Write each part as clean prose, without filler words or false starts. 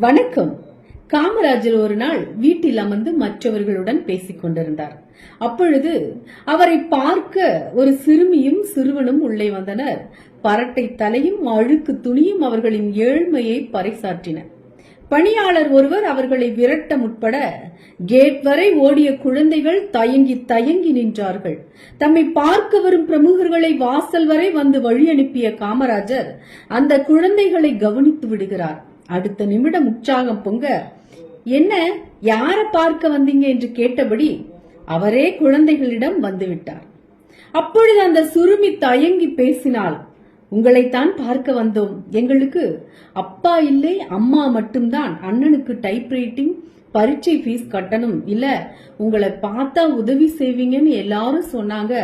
வணக்கம். காமராஜர் ஒரு நாள் வீட்டில் அமர்ந்து மற்றவர்களுடன் பேசிக் கொண்டிருந்தார். அப்பொழுது அவரை பார்க்க ஒரு சிறுமியும் சிறுவனும் உள்ளே வந்தனர். பரட்டை தலையும் அழுக்கு துணியும் அவர்களின் ஏழ்மையை பறைசாற்றின. பணியாளர் ஒருவர் அவர்களை விரட்ட முற்பட கேட் வரை ஓடிய குழந்தைகள் தயங்கி தயங்கி நின்றார்கள். தம்மை பார்க்க வரும் பிரமுகர்களை வாசல் வரை வந்து வழி அனுப்பிய காமராஜர் அந்த குழந்தைகளை கவனித்து விடுகிறார். அடுத்த நிமிடம் உற்சாகம் பொங்க, என்ன, யார பார்க்க வந்தீங்க என்று கேட்டபடி அவரே குழந்தைகளிடம் வந்துவிட்டார். அப்பொழுது அந்த சிறுமி தயங்கி பேசினாள். உங்களைத்தான் பார்க்க வந்தோம். எங்களுக்கு அப்பா இல்லை, அம்மா மட்டும்தான். அண்ணனுக்கு டைப்ரைட்டிங் பரீட்சை ஃபீஸ் கட்டணும், இல்ல உங்களை பார்த்தா உதவி செய்வீங்கன்னு எல்லாரும் சொன்னாங்க,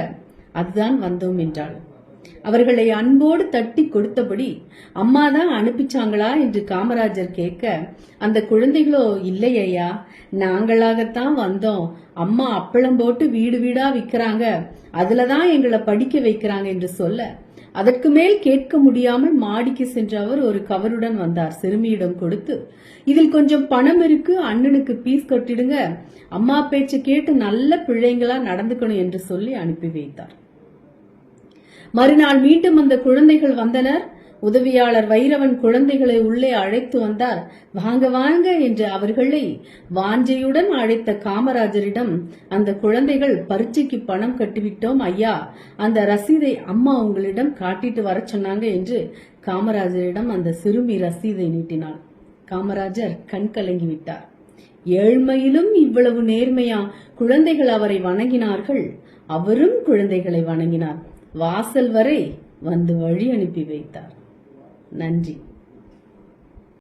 அதுதான் வந்தோம் என்றாள். அவர்களை அன்போடு தட்டி கொடுத்தபடி அம்மா தான் அனுப்பிச்சாங்களா என்று காமராஜர் கேட்க, அந்த குழந்தைகளோ, இல்லை ஐயா, நாங்களாகத்தான் வந்தோம். அம்மா அப்பளம் போட்டு வீடு வீடா விக்கிறாங்க, அதுலதான் எங்களை படிக்க வைக்கிறாங்க என்று சொல்ல, அதற்கு மேல் கேட்க முடியாமல் மாடிக்கு சென்ற அவர் ஒரு கவருடன் வந்தார். சிறுமியிடம் கொடுத்து, இதில் கொஞ்சம் பணம் இருக்கு, அண்ணனுக்கு பீஸ் கட்டிடுங்க, அம்மா பேச்சு கேட்டு நல்ல பிள்ளைங்களா நடந்துக்கணும் என்று சொல்லி அனுப்பி வைத்தார். மறுநாள் மீண்டும் அந்த குழந்தைகள் வந்தனர். உதவியாளர் வைரவன் குழந்தைகளை உள்ளே அழைத்து வந்தார். வாங்க வாங்க என்று அவர்களை வாஞ்சையுடன் அழைத்த காமராஜரிடம் அந்த குழந்தைகள், பரீட்சைக்கு பணம் கட்டிவிட்டோம் ஐயா, அந்த ரசீதை அம்மா உங்களிடம் காட்டிட்டு வர சொன்னாங்க என்று காமராஜரிடம் அந்த சிறுமி ரசீதை நீட்டினாள். காமராஜர் கண் கலங்கிவிட்டார். ஏழ்மையிலும் இவ்வளவு நேர்மையா குழந்தைகள் அவரை வணங்கினார்கள். அவரும் குழந்தைகளை வணங்கினார். வாசல் வரை வந்து வழி அனுப்பி வைத்தார். நன்றி.